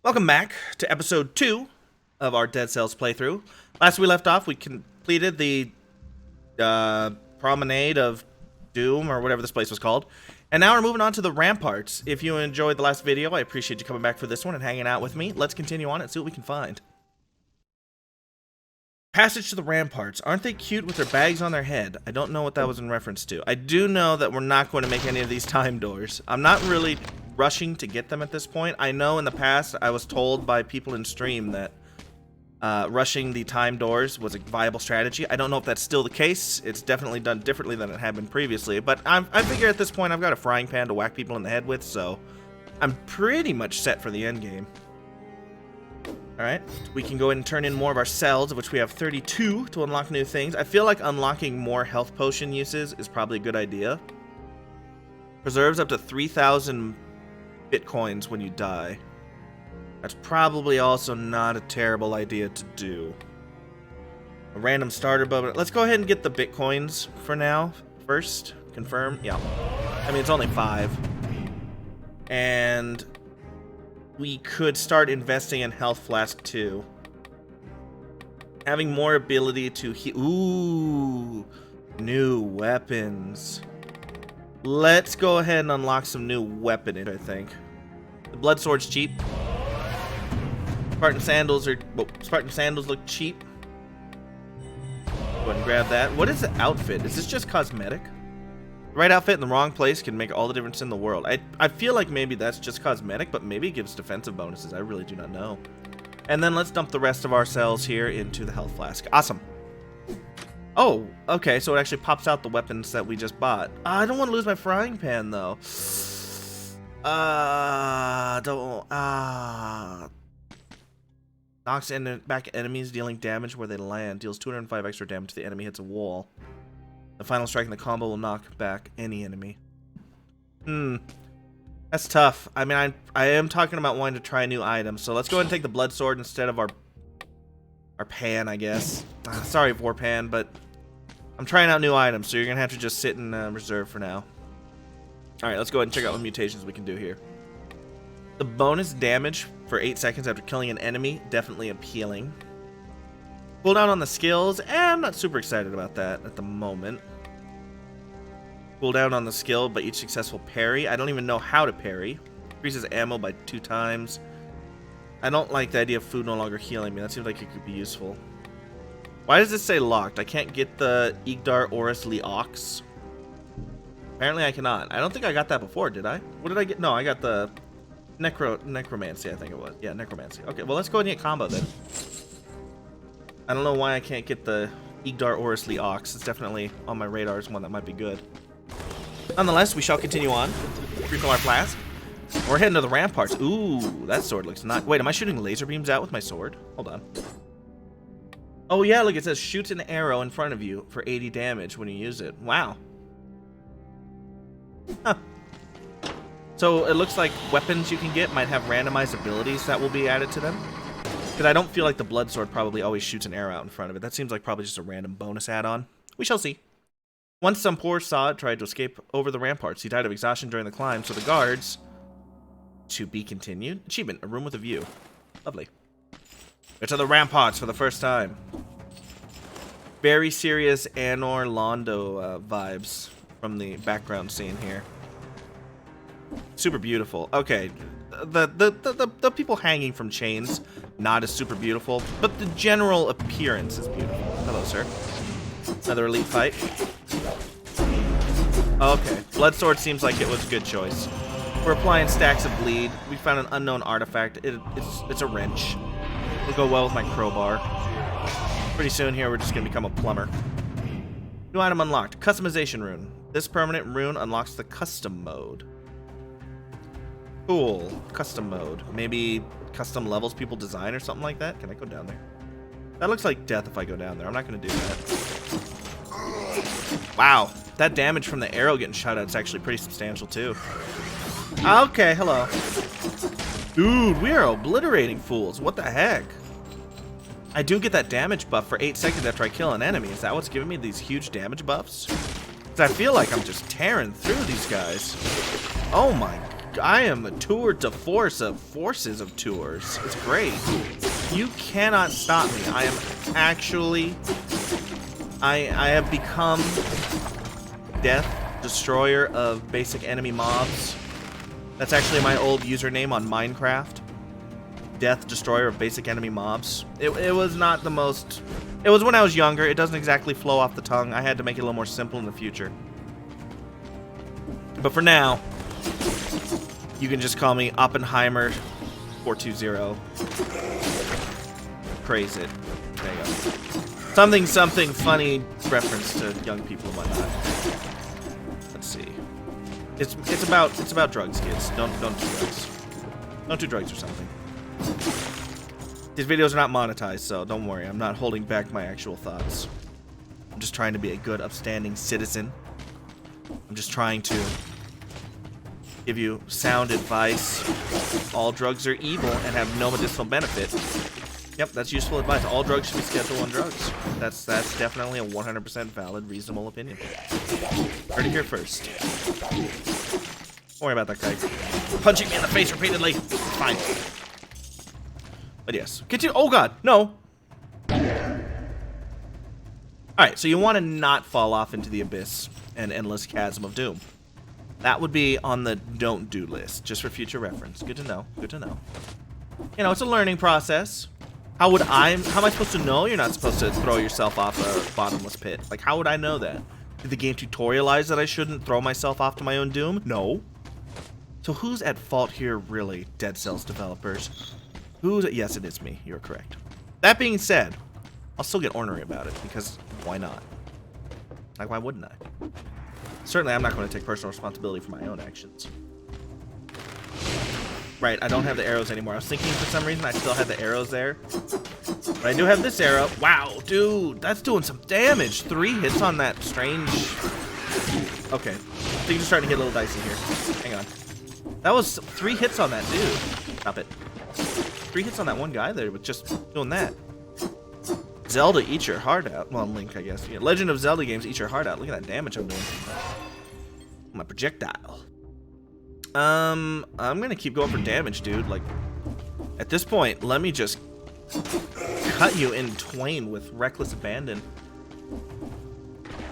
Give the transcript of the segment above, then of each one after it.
Welcome back to episode 2 of our Dead Cells playthrough. Last we left off, we completed the Promenade of Doom, or whatever this place was called. And now we're moving on to the Ramparts. If you enjoyed the last video, I appreciate you coming back for this one and hanging out with me. Let's continue on and see what we can find. Passage to the Ramparts. Aren't they cute with their bags on their head? I don't know what that was in reference to. I do know that we're not going to make any of these time doors. I'm not really rushing to get them at this point. I know in the past I was told by people in stream that rushing the time doors was a viable strategy. I don't know if that's still the case. It's definitely done differently than it had been previously, but I figure at this point I've got a frying pan to whack people in the head with, so I'm pretty much set for the end game. Alright, we can go ahead and turn in more of our cells, of which we have 32 to unlock new things. I feel like unlocking more health potion uses is probably a good idea. Preserves up to 3,000 bitcoins when you die. That's probably also not a terrible idea to do. A random starter boat. Let's go ahead and get the bitcoins for now. First, confirm. Yeah. I mean, it's only 5. And we could start investing in Health Flask 2. Having more ability to heal. Ooh, new weapons. Let's go ahead and unlock some new weapons, I think. The blood sword's cheap. Spartan sandals look cheap. Go ahead and grab that. What is the outfit? Is this just cosmetic? The right outfit in the wrong place can make all the difference in the world. I feel like maybe that's just cosmetic, but maybe it gives defensive bonuses. I really do not know. And then let's dump the rest of our cells here into the health flask. Awesome. Oh, okay, so it actually pops out the weapons that we just bought. I don't want to lose my frying pan, though. Knocks back enemies, dealing damage where they land. Deals 205 extra damage to the enemy hits a wall. The final strike in the combo will knock back any enemy. That's tough. I mean, I am talking about wanting to try a new item, so let's go ahead and take the blood sword instead of our pan, I guess. Sorry, Vorpan, but I'm trying out new items, so you're gonna have to just sit in reserve for now. Alright, let's go ahead and check out what mutations we can do here. The bonus damage for 8 seconds after killing an enemy, definitely appealing. Cooldown on the skills, I'm not super excited about that at the moment. Cooldown on the skill by each successful parry. I don't even know how to parry. Increases ammo by 2 times. I don't like the idea of food no longer healing me. That seems like it could be useful. Why does this say locked? I can't get the Igdar Oris Li Ox. Apparently I cannot. I don't think I got that before, did I? What did I get? No, I got the Necromancy, I think it was. Yeah, Necromancy. Okay, well, let's go ahead and get combo then. I don't know why I can't get the Igdar Oris Li Ox. It's definitely on my radar as one that might be good. Nonetheless, we shall continue on. Refill our flask. We're heading to the Ramparts. Ooh, that sword looks not. Wait, am I shooting laser beams out with my sword? Hold on. Oh yeah, look, it says shoots an arrow in front of you for 80 damage when you use it. Wow. Huh. So it looks like weapons you can get might have randomized abilities that will be added to them. Because I don't feel like the blood sword probably always shoots an arrow out in front of it. That seems like probably just a random bonus add-on. We shall see. Once some poor sod tried to escape over the ramparts. He died of exhaustion during the climb, so the guards... To be continued. Achievement, a room with a view. Lovely. We're to the ramparts for the first time. Very serious Anor Londo vibes from the background scene here. Super beautiful. Okay, the people hanging from chains, not as super beautiful, but the general appearance is beautiful. Hello, sir. Another elite fight. Okay, blood sword seems like it was a good choice. We're applying stacks of bleed. We found an unknown artifact. It's a wrench. It'll go well with my crowbar. Pretty soon here, we're just gonna become a plumber. New item unlocked. Customization rune. This permanent rune unlocks the custom mode. Cool. Custom mode. Maybe custom levels people design or something like that? Can I go down there? That looks like death if I go down there. I'm not gonna do that. Wow. That damage from the arrow getting shot at is actually pretty substantial too. Okay, hello. Dude, we are obliterating fools. What the heck? I do get that damage buff for 8 seconds after I kill an enemy. Is that what's giving me these huge damage buffs? Because I feel like I'm just tearing through these guys. Oh my am the tour de force of forces of tours. It's great. You cannot stop me. I am actually... I have become Death Destroyer of basic enemy mobs. That's actually my old username on Minecraft. Death Destroyer of basic enemy mobs. It was not the most... It was when I was younger. It doesn't exactly flow off the tongue. I had to make it a little more simple in the future. But for now, you can just call me Oppenheimer 420. Praise it. There you go. Something funny reference to young people and whatnot. Let's see. It's about drugs, kids. Don't do drugs. Don't do drugs or something. These videos are not monetized, so don't worry. I'm not holding back my actual thoughts. I'm just trying to be a good, upstanding citizen. I'm just trying to give you sound advice. All drugs are evil and have no medicinal benefit. Yep, that's useful advice. All drugs should be Schedule 1 drugs. That's definitely a 100% valid, reasonable opinion. Heard it here first. Don't worry about that guy punching me in the face repeatedly. It's fine. But yes, continue. Oh god, no. Alright, so you want to not fall off into the abyss and endless chasm of doom. That would be on the don't do list, just for future reference. Good to know. Good to know. You know, it's a learning process. How am I supposed to know you're not supposed to throw yourself off a bottomless pit? Like, how would I know that? Did the game tutorialize that I shouldn't throw myself off to my own doom? No. So who's at fault here, really, Dead Cells developers? Yes, it is me. You're correct. That being said, I'll still get ornery about it, because why not? Like, why wouldn't I? Certainly, I'm not going to take personal responsibility for my own actions. Right, I don't have the arrows anymore. I was thinking for some reason I still had the arrows there. But I do have this arrow. Wow, dude, that's doing some damage. 3 hits on that strange... Okay, things are starting to get a little dicey here. Hang on. That was 3 hits on that dude. Stop it. 3 hits on that one guy there with just doing that. Zelda, eat your heart out. Well, Link, I guess. Yeah, Legend of Zelda games, eat your heart out. Look at that damage I'm doing. My projectile. I'm gonna keep going for damage, dude. Like, at this point, let me just cut you in twain with reckless abandon.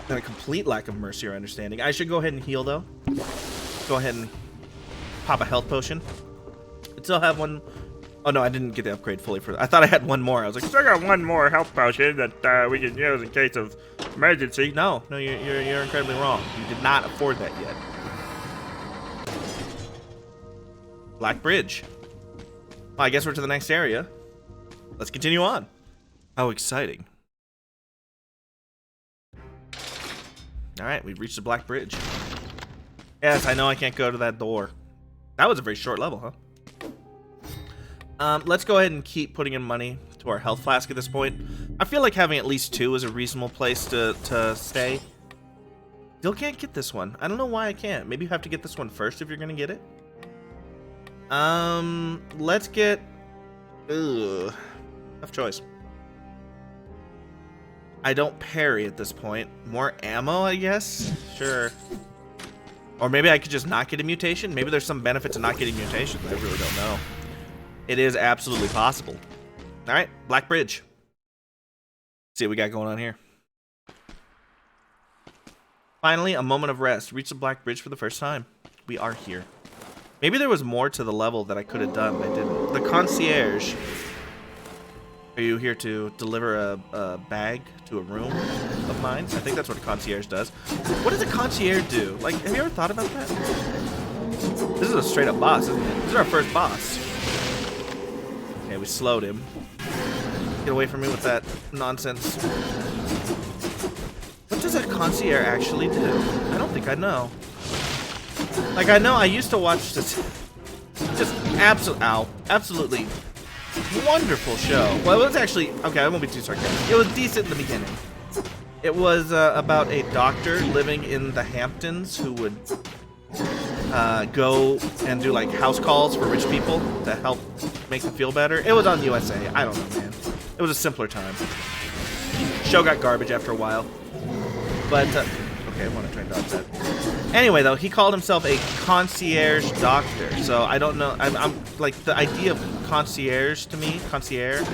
And a complete lack of mercy or understanding. I should go ahead and heal, though. Go ahead and pop a health potion. I still have one. Oh no, I didn't get the upgrade fully for that. I thought I had one more. I was like, still got one more health potion that we can use in case of emergency. No, you're incredibly wrong. You did not afford that yet. Black Bridge. Well, I guess we're to the next area. Let's continue on. How exciting. Alright, we've reached the Black Bridge. Yes, I know I can't go to that door. That was a very short level, huh? Let's go ahead and keep putting in money to our health flask at this point. I feel like having at least 2 is a reasonable place to stay. Still can't get this one. I don't know why I can't. Maybe you have to get this one first if you're gonna get it. Let's get... Ugh. Tough choice. I don't parry at this point. More ammo, I guess? Sure. Or maybe I could just not get a mutation? Maybe there's some benefit to not getting mutations. I really don't know. It is absolutely possible. Alright, Black Bridge. Let's see what we got going on here. Finally, a moment of rest. Reach the Black Bridge for the first time. We are here. Maybe there was more to the level that I could have done, but I didn't. The concierge. Are you here to deliver a bag to a room of mine? I think that's what a concierge does. What does a concierge do? Like, have you ever thought about that? This is a straight up boss, isn't it? This is our first boss. Okay, we slowed him. Get away from me with that nonsense. What does a concierge actually do? I don't think I know. Like, I know I used to watch this just absolutely wonderful show. Well, it was actually, okay, I won't be too sarcastic. It was decent in the beginning. It was about a doctor living in the Hamptons who would go and do like house calls for rich people to help make them feel better. It was on USA. I don't know, man. It was a simpler time. Show got garbage after a while. But, okay, Okay, want to try and dodge that. Anyway, though, he called himself a concierge doctor. So I don't know. I'm like the idea of concierge to me, concierge. I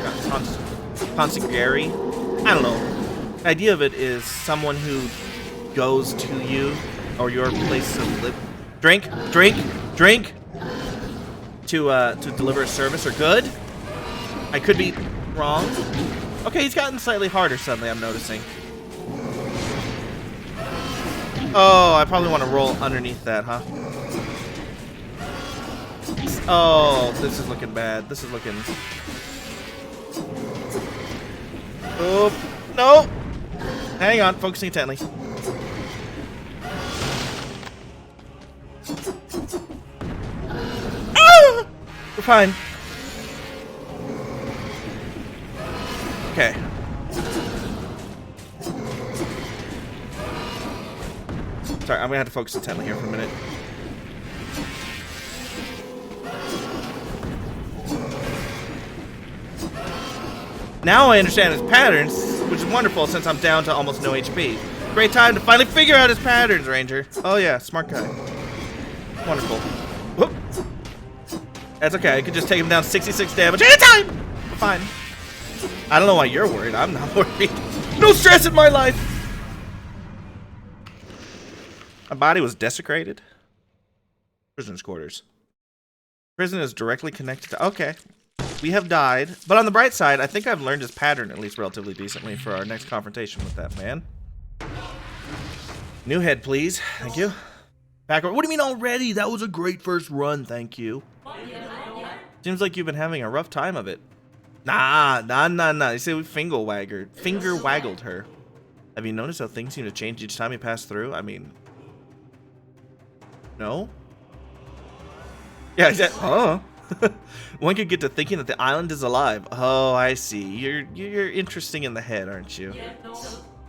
don't know. The idea of it is someone who goes to you or your place of live. Drink to deliver a service or good. I could be wrong. Okay, he's gotten slightly harder suddenly, I'm noticing. Oh, I probably want to roll underneath that, huh? Oh, this is looking bad. This is looking... Oh, no! Hang on, focusing intently. Ah! We're fine. Okay. Sorry, I'm gonna have to focus intently here for a minute. Now I understand his patterns, which is wonderful since I'm down to almost no HP. Great time to finally figure out his patterns, Ranger. Oh yeah, smart guy. Wonderful. Whoop. That's okay, I could just take him down 66 damage at a time! We're fine. I don't know why you're worried, I'm not worried. No stress in my life! My body was desecrated. Prisoner's quarters. Prison is directly connected to... Okay. We have died. But on the bright side, I think I've learned his pattern at least relatively decently for our next confrontation with that man. New head, please. Thank you. Backward. What do you mean already? That was a great first run. Thank you. Seems like you've been having a rough time of it. Nah. You say we finger waggled her. Have you noticed how things seem to change each time you pass through? I mean... No? Yeah, oh. One could get to thinking that the island is alive. Oh, I see. You're interesting in the head, aren't you?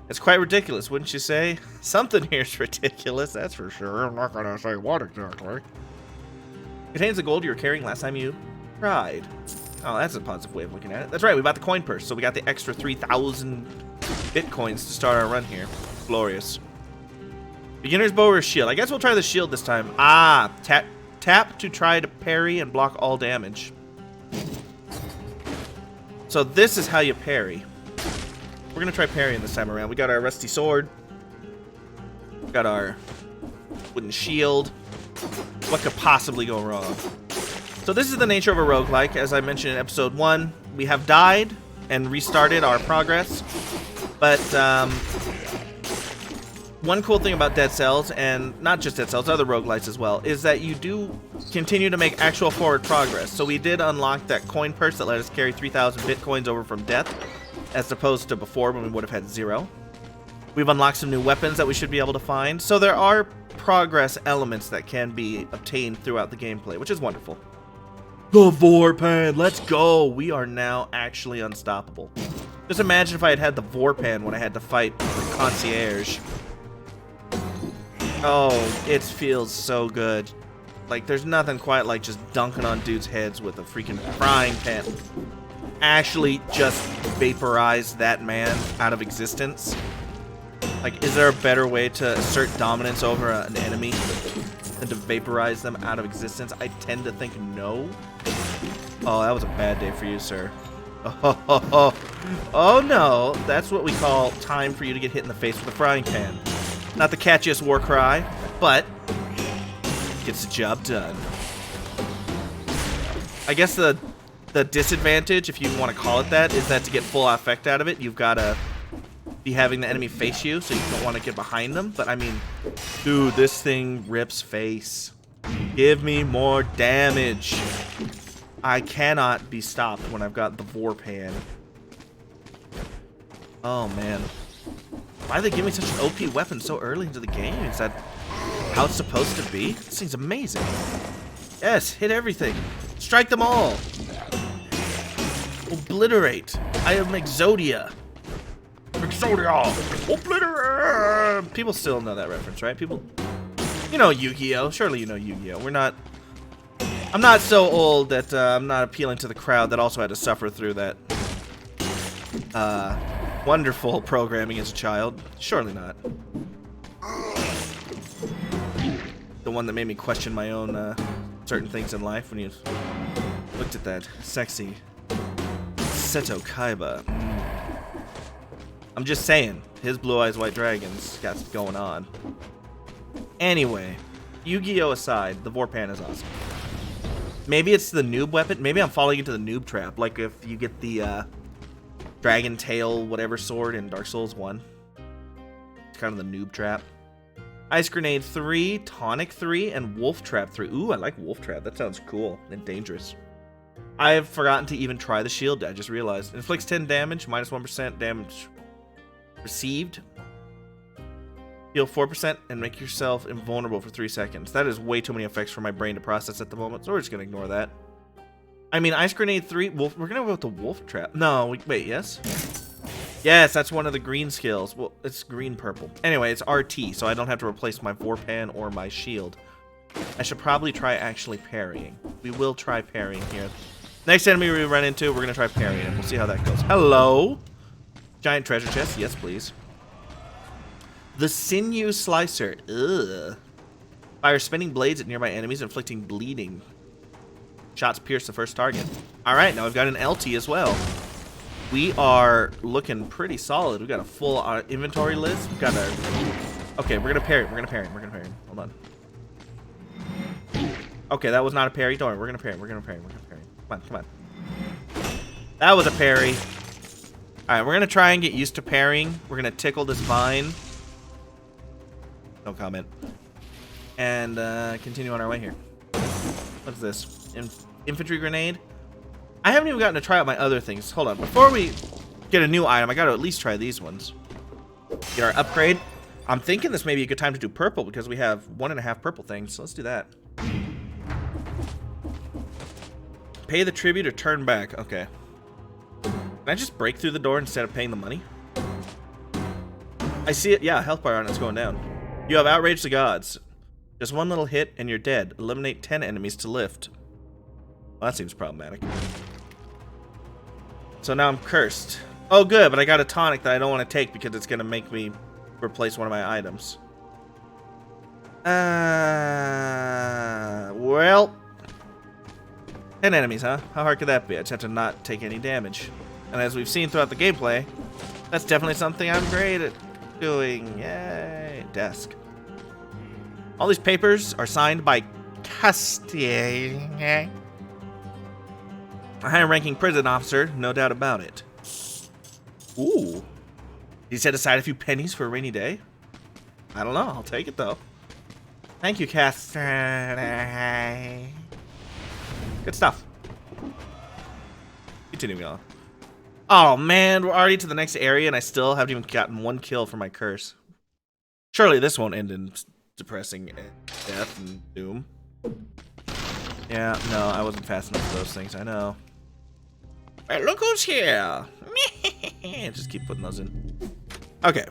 It's quite ridiculous, wouldn't you say? Something here's ridiculous, that's for sure. I'm not gonna say what exactly. Contains the gold you were carrying last time you tried. Oh, that's a positive way of looking at it. That's right, we bought the coin purse, so we got the extra 3,000 bitcoins to start our run here. Glorious. Beginner's bow or shield? I guess we'll try the shield this time. Ah, tap to try to parry and block all damage. So this is how you parry. We're gonna try parrying this time around. We got our rusty sword. We got our wooden shield. What could possibly go wrong? So this is the nature of a roguelike. As I mentioned in episode 1, we have died and restarted our progress. But one cool thing about Dead Cells, and not just Dead Cells, other roguelites as well, is that you do continue to make actual forward progress. So we did unlock that coin purse that let us carry 3,000 bitcoins over from death, as opposed to before when we would have had 0. We've unlocked some new weapons that we should be able to find. So there are progress elements that can be obtained throughout the gameplay, which is wonderful. The Vorpan, let's go! We are now actually unstoppable. Just imagine if I had the Vorpan when I had to fight the concierge. Oh, it feels so good. Like, there's nothing quite like just dunking on dudes' heads with a freaking frying pan. Actually just vaporize that man out of existence. Like, is there a better way to assert dominance over an enemy than to vaporize them out of existence? I tend to think no. Oh, that was a bad day for you, sir. Oh no, that's what we call time for you to get hit in the face with a frying pan. Not the catchiest war cry, but gets the job done. I guess the disadvantage, if you want to call it that, is that to get full effect out of it, you've got to be having the enemy face you, so you don't want to get behind them. But I mean, dude, this thing rips face. Give me more damage. I cannot be stopped when I've got the Vorpan. Oh man. Why did they give me such an OP weapon so early into the game? Is that how it's supposed to be? This thing's amazing. Yes, hit everything. Strike them all. Obliterate. I am Exodia. Exodia. Obliterate. People still know that reference, right? People, you know Yu-Gi-Oh. Surely you know Yu-Gi-Oh. I'm not so old that I'm not appealing to the crowd that also had to suffer through that wonderful programming as a child. Surely not. the one that made me question my own certain things in life when you looked at that sexy Seto Kaiba. I'm just saying, his Blue Eyes White Dragons got going on. Anyway, Yu-Gi-Oh aside, the Vorpan is awesome. Maybe it's the noob weapon. Maybe I'm falling into the noob trap. Like if you get the Dragon Tail whatever sword in Dark Souls 1. It's kind of the noob trap. Ice Grenade 3, Tonic 3, and Wolf Trap 3. Ooh, I like Wolf Trap. That sounds cool and dangerous. I have forgotten to even try the shield. I just realized. Inflicts 10 damage, minus 1% damage received. Heal 4% and make yourself invulnerable for 3 seconds. That is way too many effects for my brain to process at the moment, so we're just going to ignore that. I mean, Ice Grenade 3, Wolf, we're going to go with the Wolf Trap. No, wait, yes? Yes, that's one of the green skills. Well, it's green-purple. Anyway, it's RT, so I don't have to replace my Vorpan or my shield. I should probably try actually parrying. We will try parrying here. Next enemy we run into, we're going to try parrying. We'll see how that goes. Hello? Giant treasure chest. Yes, please. The Sinew Slicer. Ugh. Fire spinning blades at nearby enemies, inflicting bleeding. Shots pierce the first target. Alright, now I've got an LT as well. We are looking pretty solid. We've got a full inventory list. We've got a... Okay, we're going to parry. We're going to parry. We're going to parry. Hold on. Okay, that was not a parry. Don't worry. We're going to parry. We're going to parry. We're going to parry. Come on, come on. That was a parry. Alright, we're going to try and get used to parrying. We're going to tickle this vine. No comment. And continue on our way here. What's this? Infantry grenade? I haven't even gotten to try out my other things. Hold on. Before we get a new item, I got to at least try these ones. Get our upgrade. I'm thinking this may be a good time to do purple because we have 1.5 purple things. So let's do that. Pay the tribute or turn back. Okay. Can I just break through the door instead of paying the money? I see it. Yeah, health bar on it's going down. You have outraged the gods. Just one little hit and you're dead. Eliminate 10 enemies to lift. Well, that seems problematic. So now I'm cursed. Oh, good, but I got a tonic that I don't want to take because it's going to make me replace one of my items. Well. 10 enemies, huh? How hard could that be? I just have to not take any damage. And as we've seen throughout the gameplay, that's definitely something I'm great at doing. Yay. Desk. All these papers are signed by Castier. A high-ranking prison officer, no doubt about it. Ooh. He set aside a few pennies for a rainy day? I don't know. I'll take it, though. Thank you, Castier. Good stuff. Continuing on. Oh, man. We're already to the next area, and I still haven't even gotten one kill for my curse. Surely this won't end in depressing death and doom. Yeah, no, I wasn't fast enough for those things. I know. Hey, look who's here. Just keep putting those in. Okay.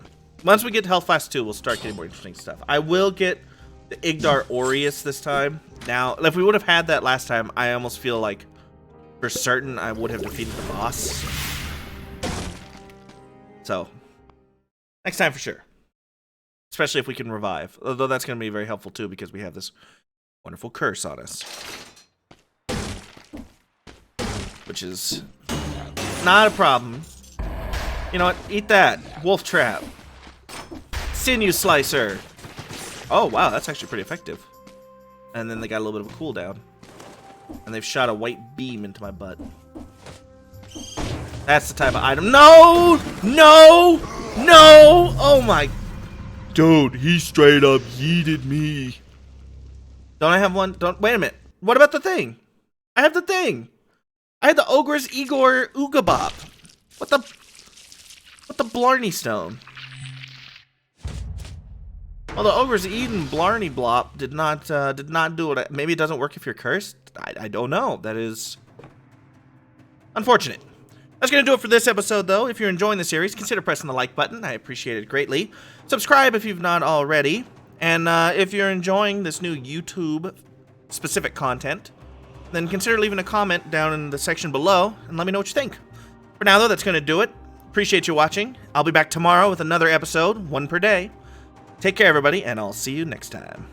Once we get to Health Class 2, we'll start getting more interesting stuff. I will get the Igdar Aureus this time. Now, if we would have had that last time, I almost feel like for certain I would have defeated the boss. So, next time for sure. Especially if we can revive. Although that's going to be very helpful too because we have this wonderful curse on us. Which is not a problem. You know what? Eat that. Wolf Trap. Sinew Slicer. Oh, wow. That's actually pretty effective. And then they got a little bit of a cooldown. And they've shot a white beam into my butt. That's the type of item. No! No! No! Oh my... Dude, he straight up yeeted me. Don't I have one? Don't... Wait a minute. What about the thing? I have the thing. I had the Ogre's Igor Ugabop. What the Blarney Stone? Well, the Ogre's Eden Blarney Blop did not do it. Maybe it doesn't work if you're cursed. I don't know. That is unfortunate. That's going to do it for this episode, though. If you're enjoying the series, consider pressing the like button. I appreciate it greatly. Subscribe if you've not already. And if you're enjoying this new YouTube-specific content, then consider leaving a comment down in the section below and let me know what you think. For now, though, that's going to do it. Appreciate you watching. I'll be back tomorrow with another episode, one per day. Take care, everybody, and I'll see you next time.